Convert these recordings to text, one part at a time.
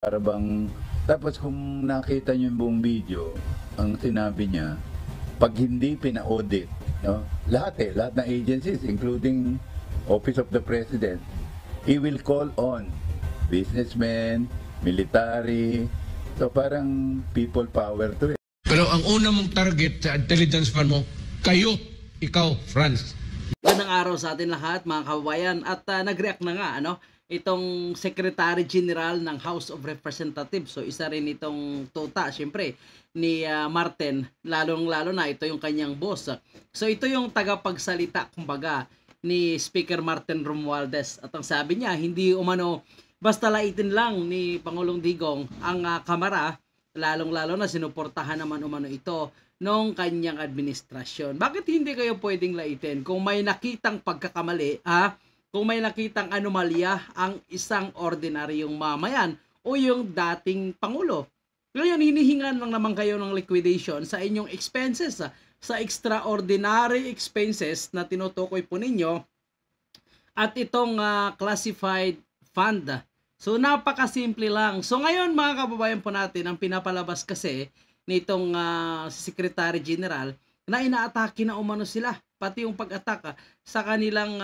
Para bang, tapos kung nakita niyo yung buong video, ang sinabi niya, pag hindi pina-audit, no, lahat ng agencies, including Office of the President, he will call on businessmen, military, so parang people power to it. Pero ang una mong target sa intelligence fund mo, ikaw, Franz. Magandang araw sa atin lahat mga kababayan at nag-react na nga itong Secretary General ng House of Representatives. So isa rin itong tuta syempre ni Martin, lalong-lalo na ito yung kanyang boss. So ito yung tagapagsalita kumbaga ni Speaker Martin Romualdez at ang sabi niya hindi umano basta laitin lang ni Pangulong Digong ang Kamara, lalong-lalo na sinuportahan naman umano ito nung kanyang administrasyon. Bakit hindi kayo pwedeng laitin kung may nakitang pagkakamali, kung may nakitang anomalya ang isang ordinaryong mamayan o yung dating Pangulo? Ngayon, hinihingan lang naman kayo ng liquidation sa inyong expenses, sa extraordinary expenses na tinutukoy po ninyo at itong classified fund. So, napakasimple lang. So, ngayon mga kababayan po natin, ang pinapalabas kasi nitong Secretary General na inaatake na umano sila. Pati yung pag-attack sa kanilang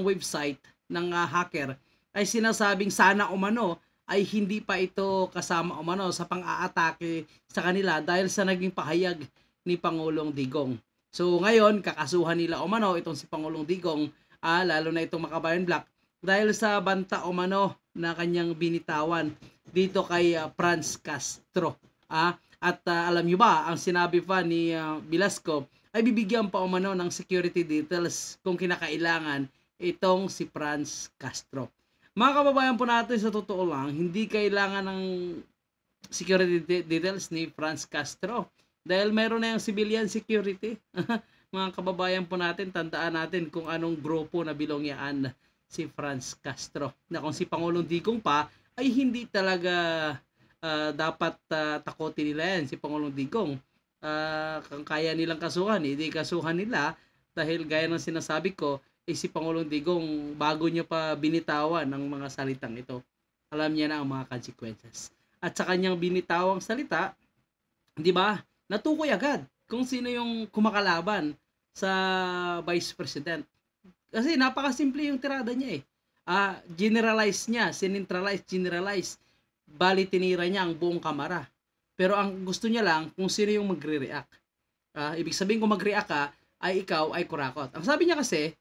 website ng hacker ay sinasabing sana umano ay hindi pa ito kasama umano sa pang-aatake sa kanila dahil sa naging pahayag ni Pangulong Digong. So ngayon kakasuhan nila umano itong si Pangulong Digong, lalo na itong Makabayan Black dahil sa banta umano na kanyang binitawan dito kay Franz Castro. At alam nyo ba, ang sinabi pa ni Velasco ay bibigyan pa umano ng security details kung kinakailangan itong si Franz Castro. Mga kababayan po natin, sa totoo lang, hindi kailangan ng security details ni Franz Castro dahil meron na yung civilian security. Mga kababayan po natin, tandaan natin kung anong grupo na bilongyaan si Franz Castro. Na kung si Pangulong Digong pa ay hindi talaga dapat takotin nila yan si Pangulong Digong. Kung kaya nilang kasuhan, hindi kasuhan nila dahil gaya ng sinasabi ko, si Pangulong Digong bago niya pa binitawan ng mga salitang ito, alam niya na ang mga consequences. At sa kanyang binitawang salita, di ba, natukoy agad kung sino yung kumakalaban sa Vice President. Kasi napakasimple yung tirada niya generalize niya, generalize. Bali tinira niya ang buong Kamara. Pero ang gusto niya lang kung sino yung magre-react. Ibig sabihin kung mag-react ka, ay ikaw ay kurakot. Ang sabi niya kasi,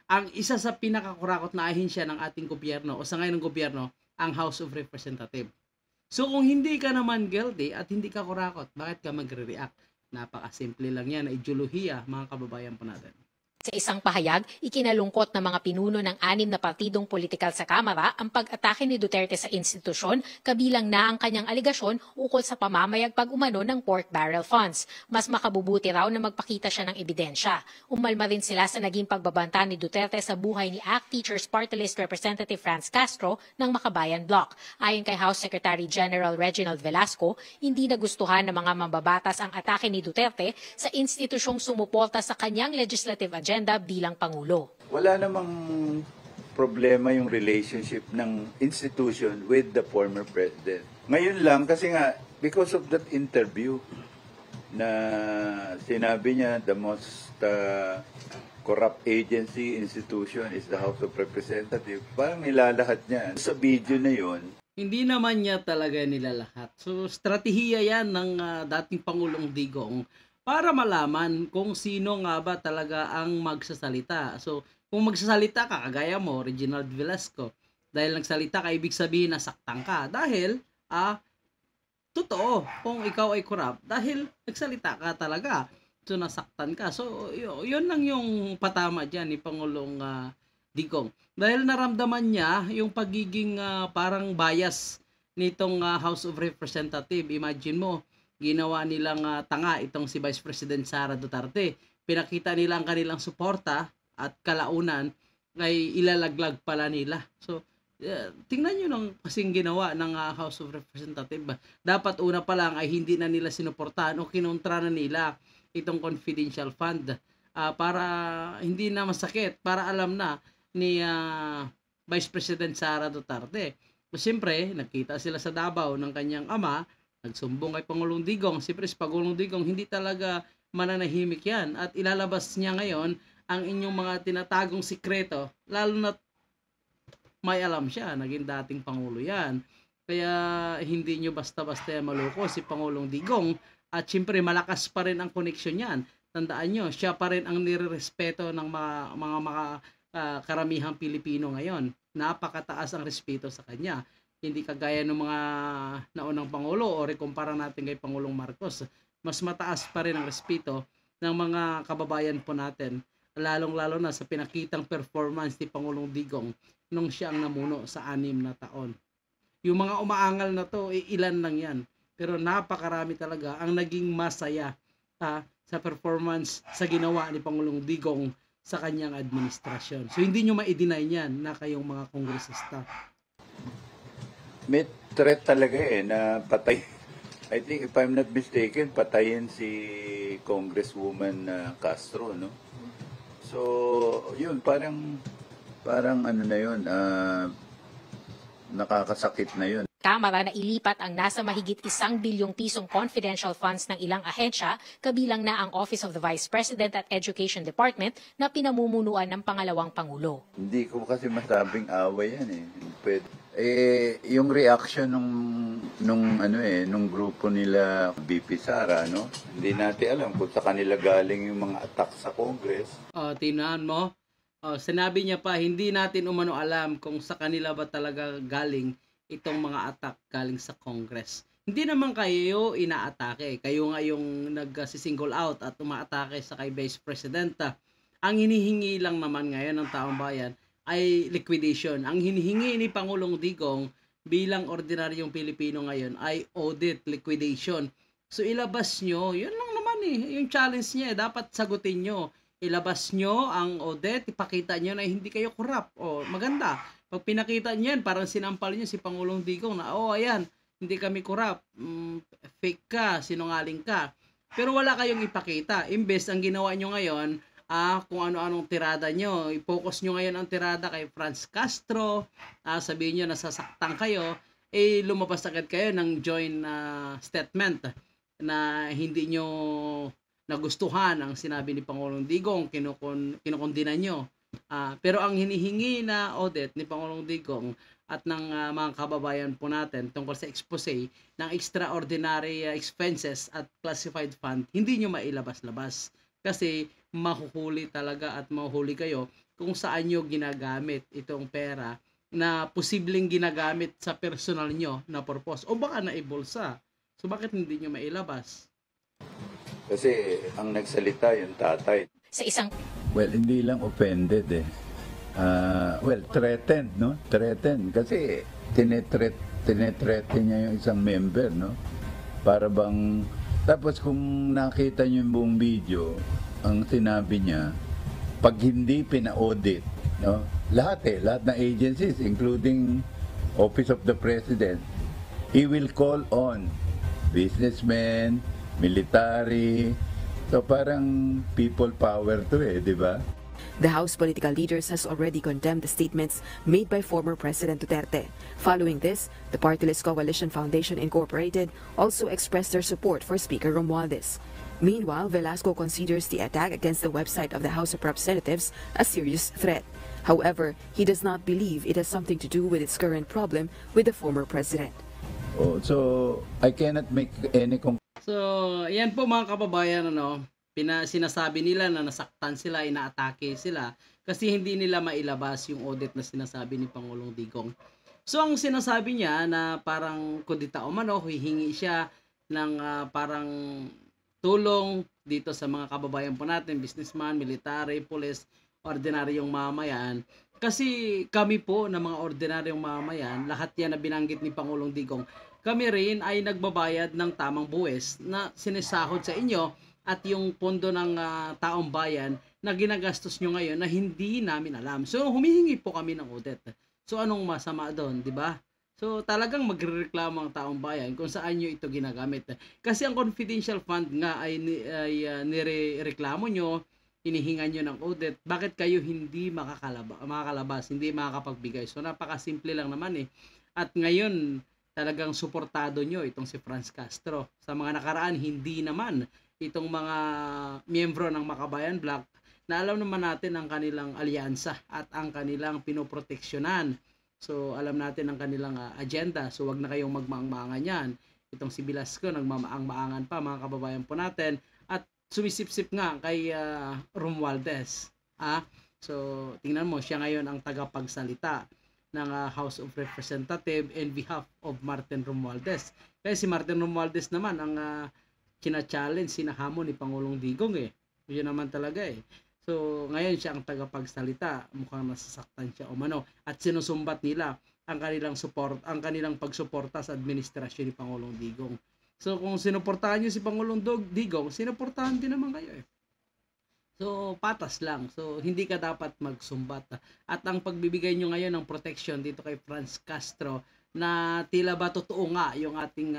ang isa sa pinakakurakot na ahensya ng ating gobyerno o sa ngayon ng gobyerno, ang House of Representatives. So kung hindi ka naman guilty at hindi ka kurakot, bakit ka magre-react? Napakasimple lang yan, ideolohiya mga kababayan po natin. Sa isang pahayag, ikinalungkot ng mga pinuno ng 6 na partidong politikal sa Kamara ang pag-atake ni Duterte sa institusyon, kabilang na ang kanyang aligasyon ukol sa pamamayag pag-umano ng pork barrel funds. Mas makabubuti raw na magpakita siya ng ebidensya. Umalma rin sila sa naging pagbabanta ni Duterte sa buhay ni ACT Teachers Party List Representative Franz Castro ng Makabayan Bloc. Ayon kay House Secretary General Reginald Velasco, hindi nagustuhan ng mga mambabatas ang atake ni Duterte sa institusyong sumuporta sa kanyang legislative agenda bilang Pangulo. Wala namang problema yung relationship ng institution with the former president. Ngayon lang, kasi nga, because of that interview na sinabi niya, the most corrupt agency, institution is the House of Representatives, parang nilalahat niya. Sa video na yon, hindi naman niya talaga nilalahat. So, strategiya yan ng dating Pangulong Digong para malaman kung sino nga ba talaga ang magsasalita. So, kung magsasalita ka, kagaya mo, Reginald Velasco, dahil nagsalita ka, ibig sabihin na saktan ka. Dahil, totoo, kung ikaw ay corrupt, dahil nagsalita ka talaga, so nasaktan ka. So, yun lang yung patama dyan ni Pangulong Digong. Dahil naramdaman niya yung pagiging parang bias nitong House of Representatives. Imagine mo, ginawa nilang tanga itong si Vice President Sara Duterte. Pinakita nila ang kanilang suporta at kalaunan ay ilalaglag pala nila. So, tingnan nyo ng kasing ginawa ng House of Representatives. Dapat una pa lang ay hindi na nila sinuportahan o kinontra na nila itong confidential fund para hindi na masakit, para alam na ni Vice President Sara Duterte Siyempre, nagkita sila sa Davao ng kanyang ama, nagsumbong kay Pangulong Digong. Siyempre, si Pangulong Digong hindi talaga mananahimik yan at ilalabas niya ngayon ang inyong mga tinatagong sikreto, lalo na may alam siya, naging dating Pangulo yan. Kaya hindi nyo basta-basta maloko si Pangulong Digong at siyempre malakas pa rin ang koneksyon niyan. Tandaan nyo, siya pa rin ang nirerespeto ng mga karamihang Pilipino ngayon. Napakataas ang respeto sa kanya. Hindi kagaya ng mga naunang Pangulo o rekumpara natin kay Pangulong Marcos. Mas mataas pa rin ang respeto ng mga kababayan po natin. Lalong-lalo na sa pinakitang performance ni Pangulong Digong nung siya ang namuno sa 6 na taon. Yung mga umaangal na to, ilan lang yan. Pero napakarami talaga ang naging masaya sa performance sa ginawa ni Pangulong Digong sa kanyang administrasyon. So hindi nyo ma-deny yan na kayong mga kongresista. May threat talaga na patay. I think if I'm not mistaken, patayin si Congresswoman Castro, no? So, yun, parang ano na yun, nakakasakit na yun. Kamara na ilipat ang nasa mahigit 1 bilyong pisong confidential funds ng ilang ahensya, kabilang na ang Office of the Vice President at Education Department na pinamumunuan ng pangalawang Pangulo. Hindi ko kasi masabing away yan Pwede. Yung reaction nung grupo nila BP Sara, no? Hindi natin alam kung sa kanila galing yung mga attack sa Congress. Tingnan mo, sinabi niya pa, hindi natin umano alam kung sa kanila ba talaga galing itong mga attack galing sa Congress. Hindi naman kayo inaatake. Kayo nga yung nag-single out at umaatake sa kay Vice President. Ang hinihingi lang naman ngayon ng taong bayan ay liquidation. Ang hinihingi ni Pangulong Digong bilang ordinaryong Pilipino ngayon ay audit, liquidation. So ilabas nyo, yun lang naman yung challenge niya. Dapat sagutin nyo. Ilabas nyo ang audit, ipakita nyo na hindi kayo corrupt. Maganda. Pag pinakita nyo yan, parang sinampal nyo si Pangulong Digong na, ayan, hindi kami corrupt, fake ka, sinungaling ka. Pero wala kayong ipakita. Imbes, ang ginawa nyo ngayon, kung ano-anong tirada nyo, i-focus nyo ngayon ang tirada kay Franz Castro, sabihin nyo nasasaktan kayo, lumabas agad kayo ng joint statement na hindi nyo nagustuhan ang sinabi ni Pangulong Digong, kinukondina nyo. Pero ang hinihingi na audit ni Pangulong Digong at ng mga kababayan po natin tungkol sa expose ng extraordinary expenses at classified fund, hindi nyo mailabas-labas. Kasi mahuhuli talaga at mahuhuli kayo kung saan nyo ginagamit itong pera na posibleng ginagamit sa personal nyo na purpose o baka na ibulsa. So bakit hindi nyo mailabas? Kasi ang nagsalita yung tatay. Sa isang Well, hindi lang offended threatened, no? Threatened. Kasi tinetreaten niya yung isang member, no? Para bang... Tapos kung nakita niyo yung buong video, ang sinabi niya, pag hindi pina-audit, no? Lahat na agencies, including Office of the President, he will call on businessmen, military. So parang people power to di ba? The House political leaders has already condemned the statements made by former President Duterte. Following this, the Partyless Coalition Foundation Incorporated also expressed their support for Speaker Romualdez. Meanwhile, Velasco considers the attack against the website of the House of Representatives a serious threat. However, he does not believe it has something to do with its current problem with the former president. So I cannot make any So, yan po mga kababayan, sinasabi nila na nasaktan sila, inaatake sila kasi hindi nila mailabas yung audit na sinasabi ni Pangulong Digong. So, ang sinasabi niya na parang kudita o mano, hihingi siya ng parang tulong dito sa mga kababayan po natin, businessman, military, police, ordinaryong mamamayan. Kasi kami po na mga ordinaryong mamamayan, lahat yan na binanggit ni Pangulong Digong, kami rin ay nagbabayad ng tamang buwis na sinisahod sa inyo at yung pondo ng taong bayan na ginagastos nyo ngayon na hindi namin alam. So humihingi po kami ng audit. So anong masama doon, di ba? So talagang magrereklamo ang taong bayan kung saan nyo ito ginagamit. Kasi ang confidential fund nga ay nireklamo nyo, hinihingan nyo ng audit. Bakit kayo hindi makakalabas, hindi makakapagbigay? So napakasimple lang naman At ngayon, talagang suportado nyo itong si Franz Castro. Sa mga nakaraan, hindi naman itong mga miyembro ng Makabayan Black na alam naman natin ang kanilang alyansa at ang kanilang pinoproteksyonan. So alam natin ang kanilang agenda. So wag na kayong magmaang-maangan yan. Itong si Velasco, nagmamaang-maangan pa mga kababayan po natin. At sumisip-sip nga kay Romualdez. So tingnan mo, siya ngayon ang tagapagsalita ng House of Representatives in behalf of Martin Romualdez. Kaya si Martin Romualdez naman ang kina-challenge, sinahamon ni Pangulong Digong Yun naman talaga So, ngayon siya ang tagapagsalita. Mukhang nasasaktan siya umano. At sinusumbat nila ang kanilang support, ang kanilang pagsuporta sa administrasyon ni Pangulong Digong. So, kung sinuportahan niyo si Pangulong Digong, sinuportahan din naman kayo So, patas lang. So, hindi ka dapat magsumbat. At ang pagbibigay nyo ngayon ng protection dito kay Franz Castro na tila ba totoo nga yung ating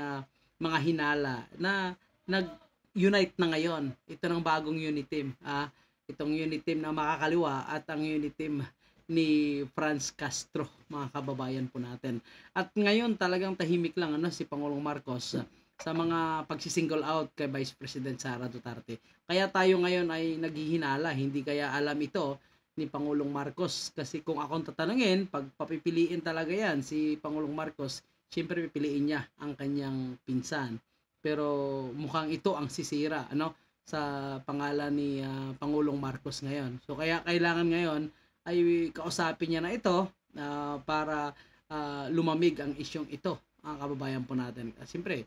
mga hinala na nag-unite na ngayon. Ito ng bagong unit team. Itong unit team na makakaliwa at ang unit team ni Franz Castro, mga kababayan po natin. At ngayon talagang tahimik lang si Pangulong Marcos sa mga pagsisingle out kay Vice President Sara Duterte. Kaya tayo ngayon ay naghihinala, hindi kaya alam ito ni Pangulong Marcos. Kasi kung akong tatanungin, pag papipiliin talaga yan si Pangulong Marcos, siyempre pipiliin niya ang kanyang pinsan. Pero mukhang ito ang sisira, sa pangalan ni Pangulong Marcos ngayon. So kaya kailangan ngayon ay kausapin niya na ito para lumamig ang isyong ito, ang kababayan po natin. Siyempre,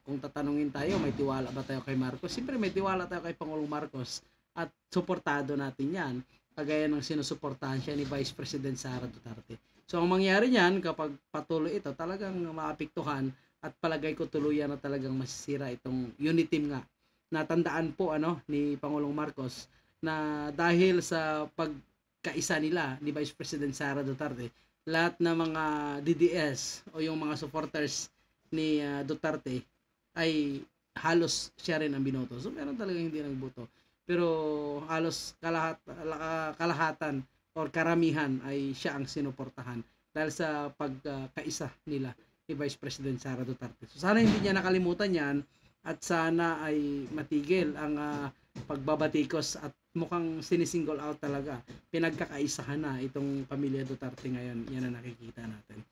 kung tatanungin tayo, may tiwala ba tayo kay Marcos? Siyempre may tiwala tayo kay Pangulong Marcos at suportado natin yan, kagaya ng sinusuportahan siya ni Vice President Sara Duterte. So ang mangyari niyan, kapag patuloy ito, talagang maapektuhan at palagay ko tuluyan na talagang masisira itong unit team nga. Natandaan po ni Pangulong Marcos na dahil sa pagkaisa nila ni Vice President Sara Duterte, lahat ng mga DDS o yung mga supporters ni Duterte ay halos siya rin ang binoto. So meron talagang hindi nagboto. Pero halos kalahatan or karamihan ay siya ang sinuportahan dahil sa pagkaisa nila ni Vice President Sara Duterte. So sana hindi niya nakalimutan yan at sana ay matigil ang pagbabatikos at mukhang sinisingle out talaga. Pinagkakaisahan na itong pamilya Duterte ngayon. Yan ang nakikita natin.